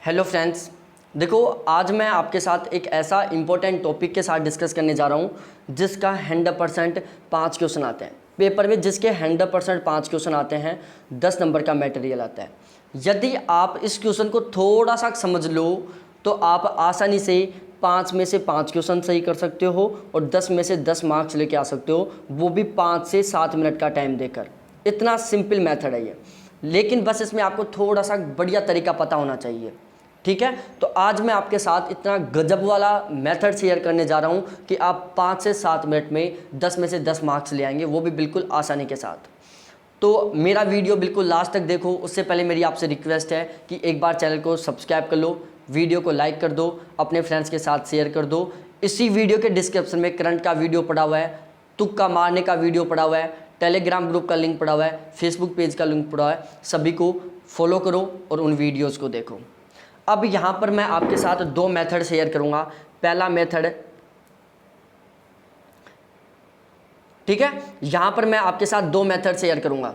Hello friends, देखो आज मैं आपके साथ एक ऐसा इंपॉर्टेंट टॉपिक के साथ डिस्कस करने जा रहा हूँ जिसका 100% 5 क्वेश्चन आते हैं पेपर में, जिसके 100% 5 क्वेश्चन आते हैं, 10 नंबर का मटेरियल आता है। यदि आप इस क्वेश्चन को थोड़ा सा समझ लो तो आप आसानी से 5 में से 5 क्वेश्चन सही कर सकते हो और 10 में से 10 मार्क्स लेके आ सकते हो, वो भी 5 से 7 मिनट का टाइम देकर। इतना सिंपल मेथड है ये, लेकिन बस इसमें आपको थोड़ा सा बढ़िया तरीका पता होना चाहिए। ठीक है, तो आज मैं आपके साथ इतना गजब वाला मेथड शेयर करने जा रहा हूं कि आप 5 से 7 मिनट में 10 में से 10 मार्क्स ले आएंगे, वो भी बिल्कुल आसानी के साथ। तो मेरा वीडियो बिल्कुल लास्ट तक देखो। उससे पहले मेरी आपसे रिक्वेस्ट है कि एक बार चैनल को सब्सक्राइब कर लो, वीडियो को लाइक कर दो, अपने फ्रेंड्स के साथ शेयर कर दो। इसी वीडियो के डिस्क्रिप्शन में करंट का वीडियो पड़ा हुआ है, तुक्का मारने का वीडियो पड़ा हुआ है, टेलीग्राम ग्रुप का लिंक पड़ा हुआ है, फेसबुक पेज का लिंक पड़ा हुआ है। सभी को फॉलो करो और उन वीडियोज़ को देखो। अब यहाँ पर मैं आपके साथ 2 मेथड शेयर करूँगा। पहला मेथड, ठीक है, यहाँ पर मैं आपके साथ 2 मेथड शेयर करूँगा।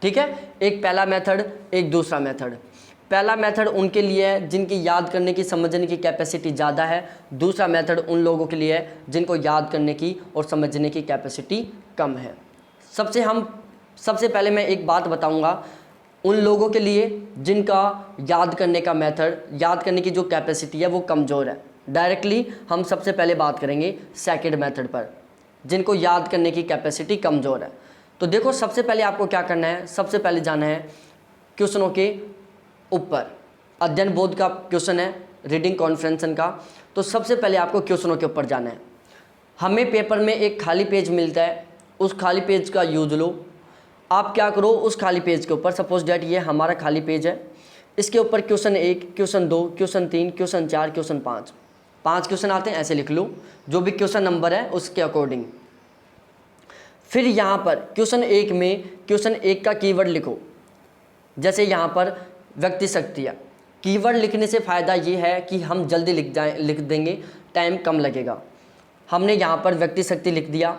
ठीक है, एक पहला मेथड, एक दूसरा मेथड। पहला मेथड उनके लिए है जिनकी याद करने की, समझने की कैपेसिटी ज़्यादा है। दूसरा मेथड उन लोगों के लिए है जिनको याद करने की और समझने की कैपेसिटी कम है। सबसे पहले मैं एक बात बताऊँगा उन लोगों के लिए जिनका याद करने का मेथड, याद करने की जो कैपेसिटी है वो कमज़ोर है। डायरेक्टली हम सबसे पहले बात करेंगे सेकंड मेथड पर, जिनको याद करने की कैपेसिटी कमज़ोर है। तो देखो, सबसे पहले आपको क्या करना है, सबसे पहले जाना है क्वेश्चनों के ऊपर। अध्ययन बोध का क्वेश्चन है, रीडिंग कॉन्फ्रेंसन का। तो सबसे पहले आपको क्वेश्चनों के ऊपर जाना है। हमें पेपर में एक खाली पेज मिलता है, उस खाली पेज का यूज लो। आप क्या करो, उस खाली पेज के ऊपर, सपोज डैट ये हमारा खाली पेज है, इसके ऊपर question 1, question 2, question 3, question 4, question 5 question आते हैं, ऐसे लिख लो जो भी क्वेश्चन नंबर है उसके अकॉर्डिंग। फिर यहाँ पर क्वेश्चन 1 में क्वेश्चन 1 का कीवर्ड लिखो। जैसे यहाँ पर व्यक्ति शक्तियाँ, कीवर्ड लिखने से फ़ायदा ये है कि हम जल्दी लिख देंगे, टाइम कम लगेगा। हमने यहाँ पर व्यक्ति शक्ति लिख दिया।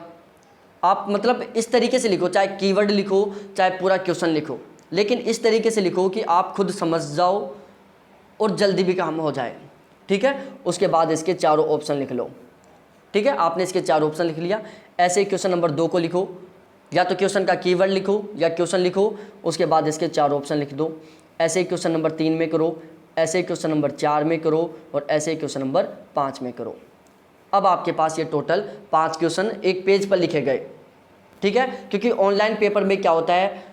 आप मतलब इस तरीके से लिखो, चाहे कीवर्ड लिखो चाहे पूरा क्वेश्चन लिखो, लेकिन इस तरीके से लिखो कि आप खुद समझ जाओ और जल्दी भी काम हो जाए। ठीक है, उसके बाद इसके चारों ऑप्शन लिख लो। ठीक है, आपने इसके 4 ऑप्शन लिख लिया। ऐसे क्वेश्चन नंबर 2 को लिखो, या तो क्वेश्चन का कीवर्ड लिखो या क्वेश्चन लिखो, उसके बाद इसके 4 ऑप्शन लिख दो। ऐसे क्वेश्चन नंबर 3 में करो, ऐसे क्वेश्चन नंबर 4 में करो और ऐसे क्वेश्चन नंबर 5 में करो। अब आपके पास ये टोटल 5 क्वेश्चन एक पेज पर लिखे गए। ठीक है, क्योंकि ऑनलाइन पेपर में क्या होता है,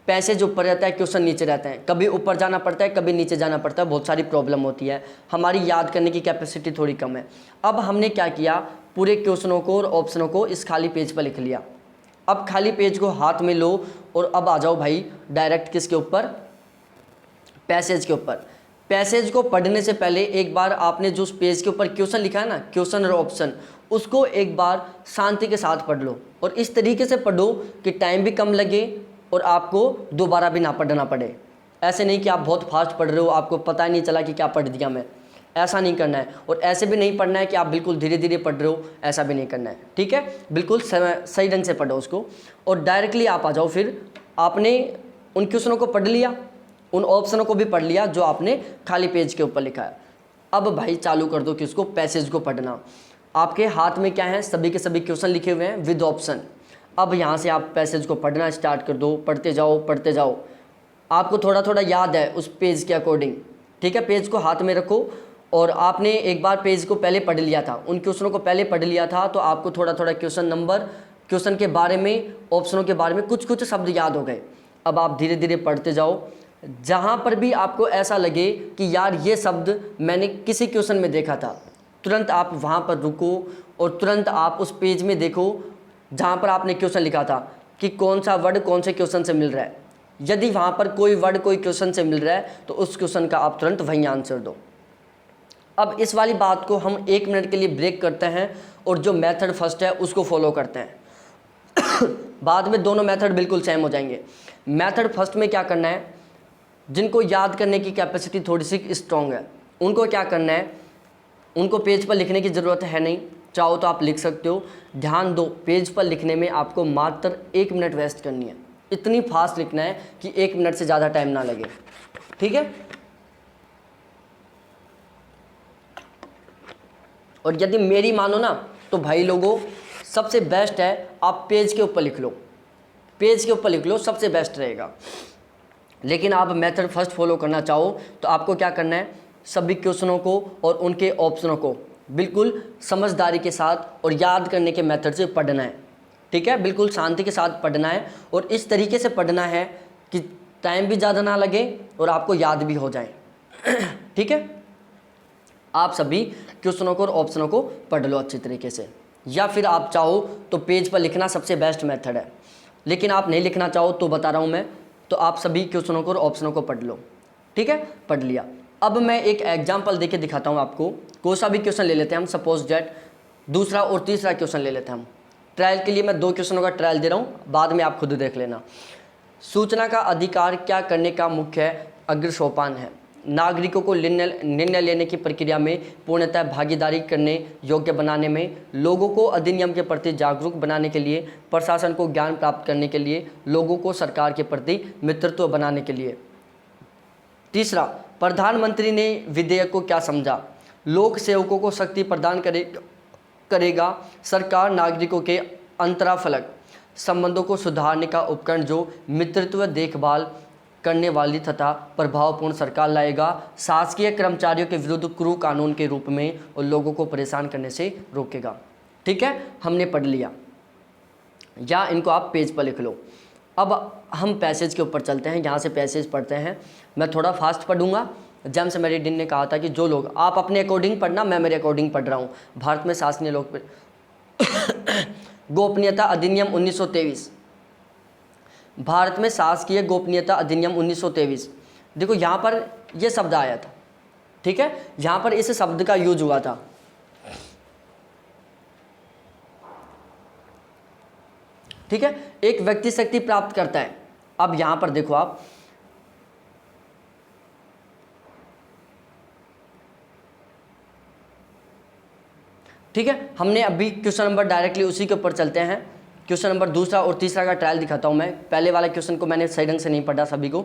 पैसेज ऊपर रहता है, क्वेश्चन नीचे रहते हैं, कभी ऊपर जाना पड़ता है, कभी नीचे जाना पड़ता है, बहुत सारी प्रॉब्लम होती है, हमारी याद करने की कैपेसिटी थोड़ी कम है। अब हमने क्या किया, पूरे क्वेश्चनों को और ऑप्शनों को इस खाली पेज पर लिख लिया। अब खाली पेज को हाथ में लो और अब आ जाओ भाई डायरेक्ट किसके ऊपर, पैसेज के ऊपर। पैसेज को पढ़ने से पहले एक बार आपने जो उस पेज के ऊपर क्वेश्चन लिखा है ना, क्वेश्चन और ऑप्शन, उसको एक बार शांति के साथ पढ़ लो और इस तरीके से पढ़ो कि टाइम भी कम लगे और आपको दोबारा भी ना पढ़ना पड़े। ऐसे नहीं कि आप बहुत फास्ट पढ़ रहे हो, आपको पता ही नहीं चला कि क्या पढ़ दिया मैं, ऐसा नहीं करना है। और ऐसे भी नहीं पढ़ना है कि आप बिल्कुल धीरे धीरे पढ़ रहे हो, ऐसा भी नहीं करना है। ठीक है, बिल्कुल सही ढंग से पढ़ो उसको और डायरेक्टली आप आ जाओ। फिर आपने उन क्वेश्चनों को पढ़ लिया, उन ऑप्शनों को भी पढ़ लिया जो आपने खाली पेज के ऊपर लिखा है। अब भाई चालू कर दो किसको, पैसेज को पढ़ना। आपके हाथ में क्या है, सभी के सभी क्वेश्चन लिखे हुए हैं विद ऑप्शन। अब यहाँ से आप पैसेज को पढ़ना स्टार्ट कर दो, पढ़ते जाओ पढ़ते जाओ। आपको थोड़ा थोड़ा याद है उस पेज के अकॉर्डिंग। ठीक है, पेज को हाथ में रखो और आपने एक बार पेज को पहले पढ़ लिया था, उन क्वेश्चनों को पहले पढ़ लिया था, तो आपको थोड़ा थोड़ा क्वेश्चन नंबर, क्वेश्चन के बारे में, ऑप्शनों के बारे में कुछ कुछ शब्द याद हो गए। अब आप धीरे धीरे पढ़ते जाओ। जहाँ पर भी आपको ऐसा लगे कि यार ये शब्द मैंने किसी क्वेश्चन में देखा था, तुरंत आप वहाँ पर रुको और तुरंत आप उस पेज में देखो जहाँ पर आपने क्वेश्चन लिखा था कि कौन सा वर्ड कौन से क्वेश्चन से मिल रहा है। यदि वहाँ पर कोई वर्ड कोई क्वेश्चन से मिल रहा है तो उस क्वेश्चन का आप तुरंत वहीं आंसर दो। अब इस वाली बात को हम 1 मिनट के लिए ब्रेक करते हैं और जो मेथड फर्स्ट है उसको फॉलो करते हैं। बाद में दोनों मेथड बिल्कुल सेम हो जाएंगे। मेथड फर्स्ट में क्या करना है, जिनको याद करने की कैपेसिटी थोड़ी सी स्ट्रॉन्ग है उनको क्या करना है, उनको पेज पर लिखने की ज़रूरत है नहीं, चाहो तो आप लिख सकते हो। ध्यान दो, पेज पर लिखने में आपको मात्र 1 मिनट वेस्ट करनी है। इतनी फास्ट लिखना है कि 1 मिनट से ज़्यादा टाइम ना लगे। ठीक है, और यदि मेरी मानो ना तो भाई लोगों सबसे बेस्ट है आप पेज के ऊपर लिख लो, पेज के ऊपर लिख लो, सबसे बेस्ट रहेगा। लेकिन आप मेथड फर्स्ट फॉलो करना चाहो तो आपको क्या करना है, सभी क्वेश्चनों को और उनके ऑप्शनों को बिल्कुल समझदारी के साथ और याद करने के मेथड से पढ़ना है। ठीक है, बिल्कुल शांति के साथ पढ़ना है और इस तरीके से पढ़ना है कि टाइम भी ज़्यादा ना लगे और आपको याद भी हो जाए। ठीक है, आप सभी क्वेश्चनों को और ऑप्शनों को पढ़ लो अच्छी तरीके से, या फिर आप चाहो तो पेज पर लिखना सबसे बेस्ट मेथड है। लेकिन आप नहीं लिखना चाहो तो बता रहा हूँ मैं, तो आप सभी क्वेश्चनों को और ऑप्शनों को पढ़ लो। ठीक है, पढ़ लिया। अब मैं एक एग्जाम्पल देके दिखाता हूँ आपको, कोई सा भी क्वेश्चन ले लेते हैं हम, सपोज दैट दूसरा और तीसरा क्वेश्चन ले लेते हैं हम। ट्रायल के लिए मैं 2 क्वेश्चनों का ट्रायल दे रहा हूँ, बाद में आप खुद देख लेना। सूचना का अधिकार क्या करने का मुख्य अग्रसोपान है? नागरिकों को निर्णय लेने की प्रक्रिया में पूर्णतः भागीदारी करने योग्य बनाने में, लोगों को अधिनियम के प्रति जागरूक बनाने के लिए, प्रशासन को ज्ञान प्राप्त करने के लिए, लोगों को सरकार के प्रति मित्रत्व बनाने के लिए। तीसरा, प्रधानमंत्री ने विधेयक को क्या समझा? लोक सेवकों को शक्ति प्रदान करेगा, सरकार नागरिकों के अंतराफलक संबंधों को सुधारने का उपकरण जो मित्रत्व देखभाल करने वाली तथा प्रभावपूर्ण सरकार लाएगा, शासकीय कर्मचारियों के विरुद्ध क्रूर कानून के रूप में और लोगों को परेशान करने से रोकेगा। ठीक है, हमने पढ़ लिया, या इनको आप पेज पर लिख लो। अब हम पैसेज के ऊपर चलते हैं, यहाँ से पैसेज पढ़ते हैं। मैं थोड़ा फास्ट पढ़ूंगा। जेम्स मेरिडिन ने कहा था कि जो लोग, आप अपने अकॉर्डिंग पढ़ना, मैं मेरे अकॉर्डिंग पढ़ रहा हूँ। भारत में शासकीय लोक गोपनीयता अधिनियम 1923, भारत में शासकीय गोपनीयता अधिनियम 1923। देखो यहाँ पर यह शब्द आया था। ठीक है, यहाँ पर इस शब्द का यूज हुआ था। ठीक है, एक व्यक्ति शक्ति प्राप्त करता है। अब यहाँ पर देखो आप, ठीक है, हमने अभी क्वेश्चन नंबर डायरेक्टली उसी के ऊपर चलते हैं। क्वेश्चन नंबर दूसरा और तीसरा का ट्रायल दिखाता हूं मैं। पहले वाले क्वेश्चन को मैंने सही ढंग से नहीं पढ़ा सभी को,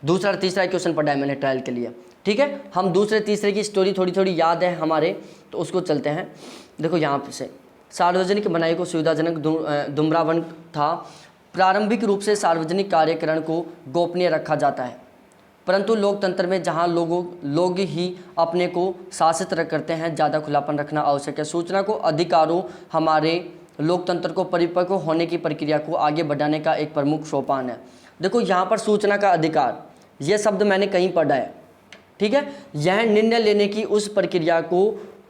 दूसरा और तीसरा क्वेश्चन पढ़ा है मैंने ट्रायल के लिए। ठीक है, हम दूसरे तीसरे की स्टोरी थोड़ी थोड़ी याद है हमारे, तो उसको चलते हैं। देखो यहाँ से, सार्वजनिक बनाई को सुविधाजनक धूम्रावन था। प्रारंभिक रूप से सार्वजनिक कार्यकरण को गोपनीय रखा जाता है, परंतु लोकतंत्र में जहां लोग ही अपने को शासित करते हैं, ज़्यादा खुलापन रखना आवश्यक है। सूचना को अधिकारों हमारे लोकतंत्र को परिपक्व होने की प्रक्रिया को आगे बढ़ाने का एक प्रमुख सोपान है। देखो यहाँ पर सूचना का अधिकार, यह शब्द मैंने कहीं पढ़ा है। ठीक है, यह निर्णय लेने की उस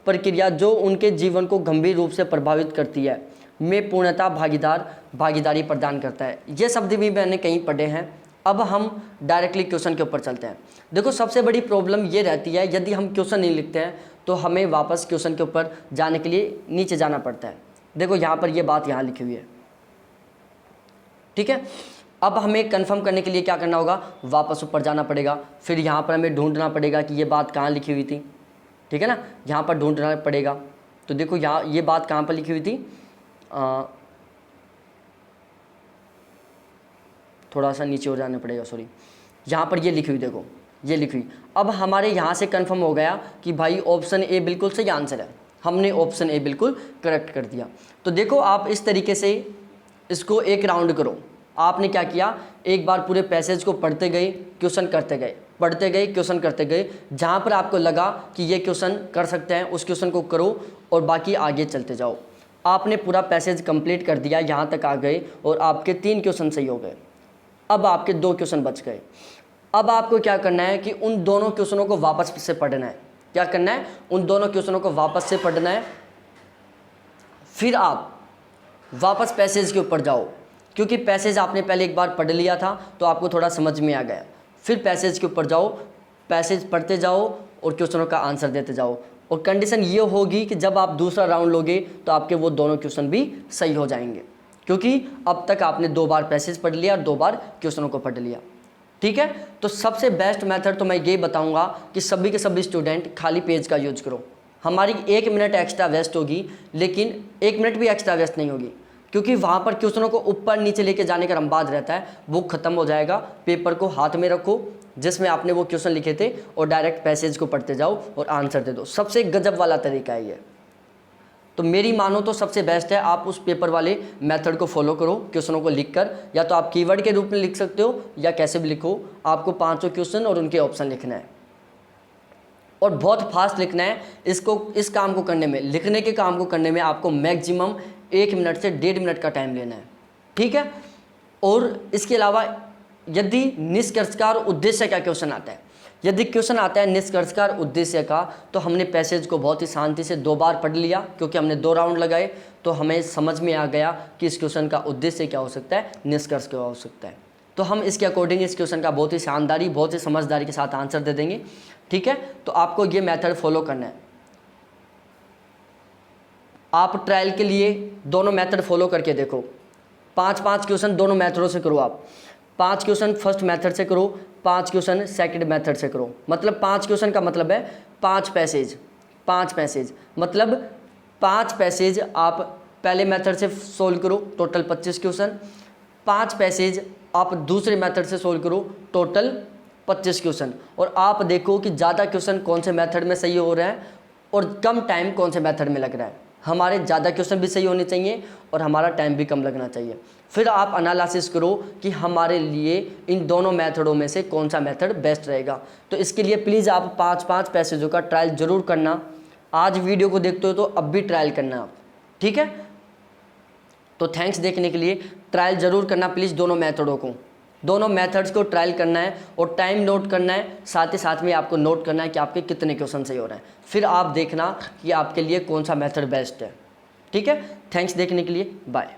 प्रक्रिया जो उनके जीवन को गंभीर रूप से प्रभावित करती है में पूर्णतः भागीदारी प्रदान करता है। ये शब्द भी मैंने कहीं पढ़े हैं। अब हम डायरेक्टली क्वेश्चन के ऊपर चलते हैं। देखो सबसे बड़ी प्रॉब्लम ये रहती है, यदि हम क्वेश्चन नहीं लिखते हैं तो हमें वापस क्वेश्चन के ऊपर जाने के लिए नीचे जाना पड़ता है। देखो यहाँ पर ये बात यहाँ लिखी हुई है। ठीक है, अब हमें कंफर्म करने के लिए क्या करना होगा, वापस ऊपर जाना पड़ेगा। फिर यहाँ पर हमें ढूंढना पड़ेगा कि ये बात कहाँ लिखी हुई थी। ठीक है ना, यहाँ पर ढूंढना पड़ेगा। तो देखो यहाँ ये बात कहाँ पर लिखी हुई थी, थोड़ा सा नीचे हो जाना पड़ेगा, सॉरी। यहाँ पर ये लिखी हुई, देखो ये लिखी हुई। अब हमारे यहाँ से कंफर्म हो गया कि भाई ऑप्शन ए बिल्कुल सही आंसर है। हमने ऑप्शन ए बिल्कुल करेक्ट कर दिया। तो देखो आप इस तरीके से इसको एक राउंड करो। आपने क्या किया, एक बार पूरे पैसेज को पढ़ते गए, क्वेश्चन करते गए, पढ़ते गए, क्वेश्चन करते गए। जहाँ पर आपको लगा कि ये क्वेश्चन कर सकते हैं उस क्वेश्चन को करो और बाकी आगे चलते जाओ। आपने पूरा पैसेज कंप्लीट कर दिया, यहाँ तक आ गए और आपके 3 क्वेश्चन सही हो गए। अब आपके 2 क्वेश्चन बच गए। अब आपको क्या करना है कि उन दोनों क्वेश्चनों को वापस से पढ़ना है। क्या करना है, उन दोनों क्वेश्चनों को वापस से पढ़ना है। फिर आप वापस पैसेज के ऊपर जाओ, क्योंकि पैसेज आपने पहले एक बार पढ़ लिया था तो आपको थोड़ा समझ में आ गया। फिर पैसेज के ऊपर जाओ, पैसेज पढ़ते जाओ और क्वेश्चनों का आंसर देते जाओ। और कंडीशन ये होगी कि जब आप दूसरा राउंड लोगे तो आपके वो दोनों क्वेश्चन भी सही हो जाएंगे, क्योंकि अब तक आपने 2 बार पैसेज पढ़ लिया और 2 बार क्वेश्चनों को पढ़ लिया। ठीक है, तो सबसे बेस्ट मेथड तो मैं ये बताऊंगा कि सभी के सभी स्टूडेंट खाली पेज का यूज करो। हमारी 1 मिनट एक्स्ट्रा वेस्ट होगी, लेकिन 1 मिनट भी एक्स्ट्रा वेस्ट नहीं होगी, क्योंकि वहाँ पर क्वेश्चनों को ऊपर नीचे लेके जाने का रंबाद रहता है। बुक खत्म हो जाएगा, पेपर को हाथ में रखो जिसमें आपने वो क्वेश्चन लिखे थे और डायरेक्ट पैसेज को पढ़ते जाओ और आंसर दे दो। सबसे गजब वाला तरीका है ये। तो मेरी मानो तो सबसे बेस्ट है आप उस पेपर वाले मेथड को फॉलो करो, क्वेश्चनों को लिखकर, या तो आप कीवर्ड के रूप में लिख सकते हो या कैसे भी लिखो, आपको 5 क्वेश्चन और उनके ऑप्शन लिखना है और बहुत फास्ट लिखना है। इस काम को करने में, लिखने के काम को करने में आपको मैक्सिमम 1 मिनट से 1.5 मिनट का टाइम लेना है, ठीक है। और इसके अलावा यदि निष्कर्षकार उद्देश्य का क्वेश्चन आता है, यदि क्वेश्चन आता है निष्कर्षकार उद्देश्य का, तो हमने पैसेज को बहुत ही शांति से 2 बार पढ़ लिया, क्योंकि हमने 2 राउंड लगाए, तो हमें समझ में आ गया कि इस क्वेश्चन का उद्देश्य क्या हो सकता है, निष्कर्ष क्या हो सकता है। तो हम इसके अकॉर्डिंग इस क्वेश्चन का बहुत ही शानदारी, बहुत ही समझदारी के साथ आंसर दे देंगे, ठीक है। तो आपको ये मेथड फॉलो करना है। आप ट्रायल के लिए दोनों मेथड फॉलो करके देखो, 5-5 क्वेश्चन दोनों मेथडों से करो। आप 5 क्वेश्चन फर्स्ट मेथड से करो, 5 क्वेश्चन सेकंड मेथड से करो। मतलब 5 क्वेश्चन का मतलब है 5 पैसेज, 5 पैसेज मतलब 5 पैसेज आप पहले मेथड से सोल्व करो, टोटल 25 क्वेश्चन। 5 पैसेज आप दूसरे मेथड से सोल्व करो, टोटल 25 क्वेश्चन। और आप देखो कि ज़्यादा क्वेश्चन कौन से मेथड में सही हो रहा है और कम टाइम कौन से मेथड में लग रहा है। हमारे ज़्यादा क्वेश्चन भी सही होने चाहिए और हमारा टाइम भी कम लगना चाहिए। फिर आप एनालिसिस करो कि हमारे लिए इन दोनों मेथडों में से कौन सा मेथड बेस्ट रहेगा। तो इसके लिए प्लीज़ आप 5-5 पैसेजों का ट्रायल ज़रूर करना। आज वीडियो को देखते हो तो अब भी ट्रायल करना आप, ठीक है। तो थैंक्स देखने के लिए, ट्रायल ज़रूर करना प्लीज़ दोनों मेथडों को, दोनों मेथड्स को ट्रायल करना है और टाइम नोट करना है। साथ ही साथ में आपको नोट करना है कि आपके कितने क्वेश्चन सही हो रहे हैं। फिर आप देखना कि आपके लिए कौन सा मेथड बेस्ट है, ठीक है। थैंक्स देखने के लिए, बाय।